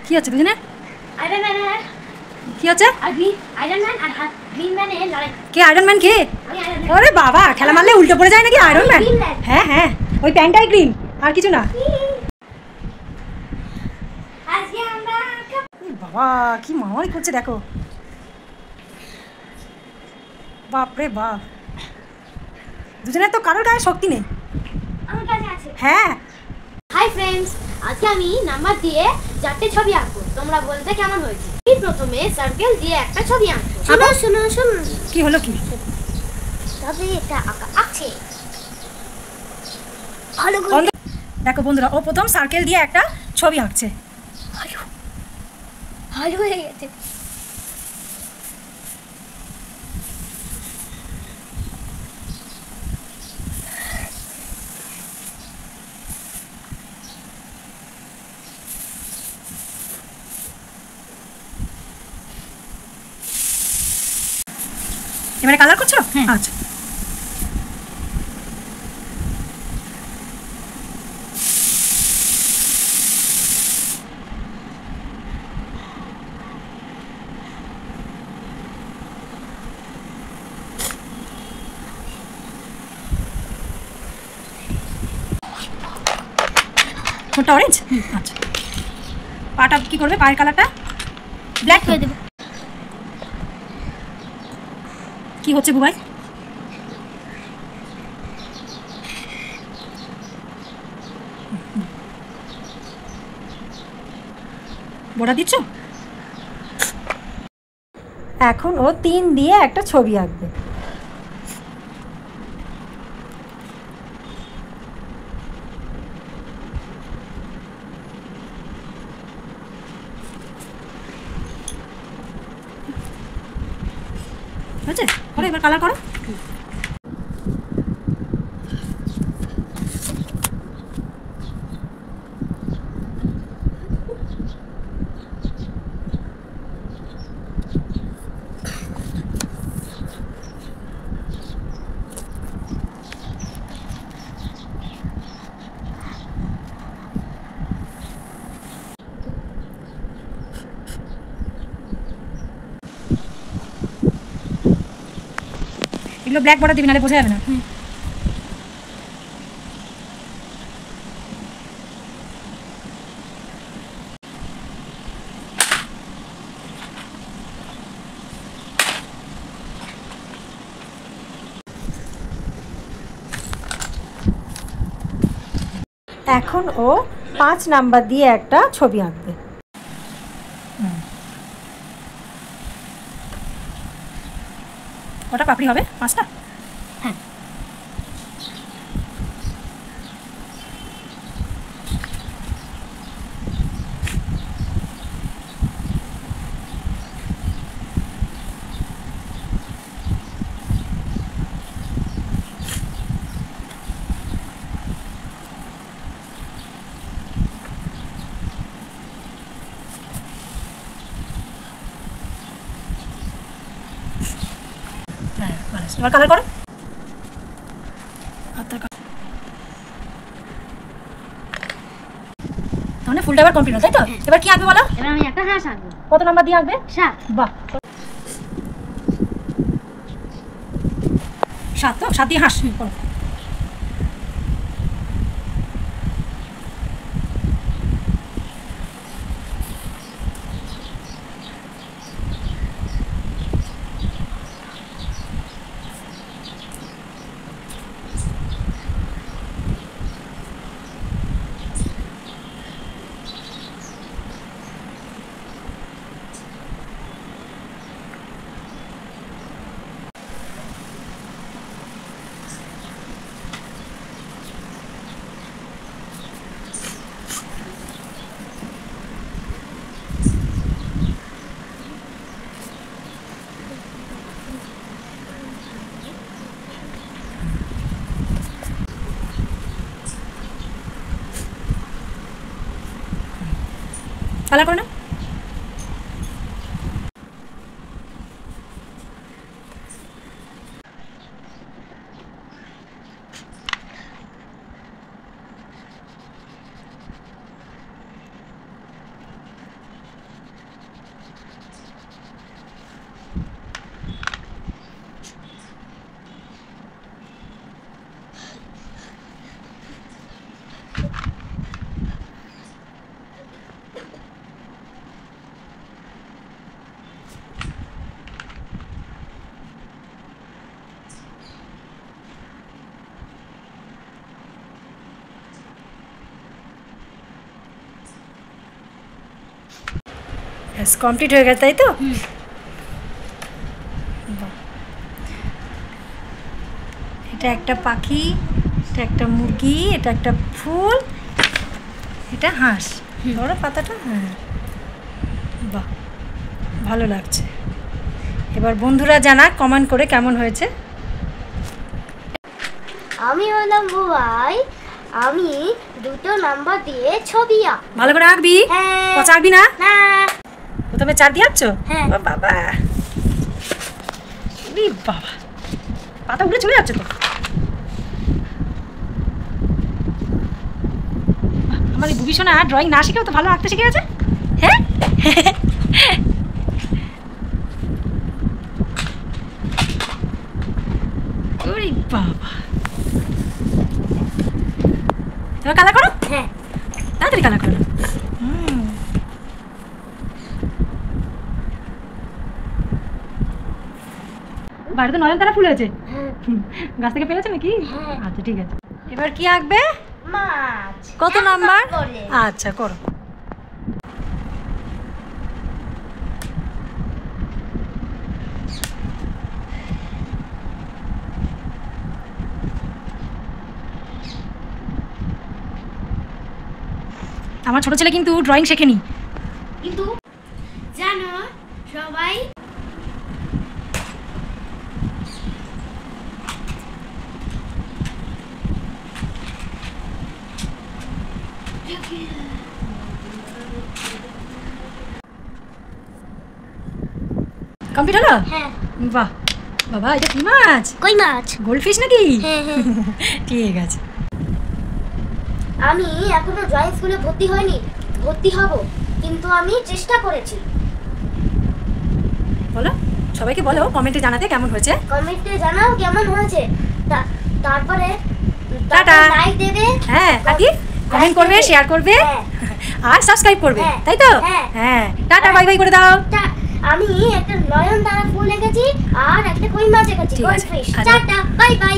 কি হচ্ছে দুজনে? আয়রন ম্যান है কি হচ্ছে? আয়রন ম্যান আর গ্রিন ম্যান এর লড়াই। কে আয়রন ম্যান কে? ওরে বাবা, খেলা মারলে উল্টো পড়ে যায় নাকি আয়রন ম্যান? হ্যাঁ হ্যাঁ, ওই প্যান্টটাই গ্রিন, আর কিছু না। আজকে আমরা বাবা কি মারামারি করছে দেখো, বাপরে বাপ, দুজনের তো কারোর গায়ে শক্তি নেই। আমার কাছে আছে। হ্যাঁ। হাই ফ্রেন্ডস, আজকে আমি নাম্বার দিয়ে 4টে ছবি আঁকবো। তোমরা বলতে কেমন হয়েছে। প্রথমে সার্কেল দিয়ে একটা ছবি আঁকবো। শোনো শোনো শোনো, কি হলো কি? তবে এটা আঁকছে ভালো করে। দেখো বন্ধুরা, ও প্রথম সার্কেল দিয়ে একটা ছবি আঁকছে। ভালো হয়ে গেছে। এবারে কালার করছো? আচ্ছা, ঠোঁটটা অরেঞ্জ। আচ্ছা, পাটা কি করবে? পায়ের কালারটা ব্ল্যাক করে দেবো। কি হচ্ছে বুবাই? বড়া দিচ্ছ? এখন ও 3 দিয়ে একটা ছবি আঁকবে। হয়েছে? করো, এবার কালার করো। এগুলো ব্ল্যাক বর্ডার দিবি, নাহলে বোঝা যাবে না। এখন ও 5 নাম্বার দিয়ে একটা ছবি আঁকবে। ওটা পাপড়ি হবে 5টা। হ্যাঁ, এবার কালার করো। তাহলে ফুলটা এবার কমপ্লিট হলো, তাই তো? এবার কি আঁকবে বলো? এবার আমি একটা হাঁস আঁকবো। কত নাম্বার দিয়ে আঁকবে? 7। বাহ, 7 তো? 7 দিয়ে হাঁস করো। কালার করো না। ব্যাস কমপ্লিট হয়ে গেছে, তাই তো? বাহ। এটা একটা পাখি, এটা একটা মুরগি, এটা একটা ফুল, এটা হাঁস। বড় পাতাটা, হ্যাঁ বাহ ভালো লাগছে। এবার বন্ধুরা জানা কমেন্ট করে কেমন হয়েছে। আমি হলাম বুবাই, আমি দুটো নাম্বার দিয়ে ছবি আঁক। ভালো করে আঁকবি? হ্যাঁ। পচা আঁকবি না? না। প্রথমে 4 দিয়ে আঁকছো? হ্যাঁ। ও বাবা, বাবা পাতা উড়ে চলে যাচ্ছে তো। আমার এই বুবি সোনা ড্রয়িং না শিখেও তো ভালো আঁকতে শিখে গেছে। হ্যাঁ ওরে বাবা, তুমি কালার করো? হ্যাঁ। তাড়াতাড়ি কালার করো। বাড়িতে নয়ন তারা ফুল হয়েছে, গাছ থেকে পেরেছে নাকি? আচ্ছা ঠিক আছে, এবার কি আঁকবে? মাছ। কত নাম্বার? আচ্ছা করো। আমার ছোট ছেলে কিন্তু ড্রয়িং শেখেনি, কিন্তু জানো সবাই কমপ্লিট হলো? হ্যাঁ। বাহ বাবা, এটা কি মাছ? কই মাছ? গোল্ডফিশ নাকি? হ্যাঁ হ্যাঁ। ঠিক আছে। আমি এখনো ড্রয়িং স্কুলে ভর্তি হইনি, ভর্তি হব, কিন্তু আমি চেষ্টা করেছি। বলো, সবাইকে বলো কমেন্টে জানাতে কেমন হয়েছে। কমেন্টে জানাও কেমন হয়েছে, তারপরে টাটা। লাইক দেবে। হ্যাঁ, আর কি কমেন্ট করবে, শেয়ার করবে, আর সাবস্ক্রাইব করবে, তাই তো? হ্যাঁ, টাটা বাই বাই করে দাও। আমি একটা নয়ন তারা ফুল এঁকেছি আর একটা কই মাছ এঁকেছি, ঠিক আছে। গোল্ডফিশ। Tata bye bye.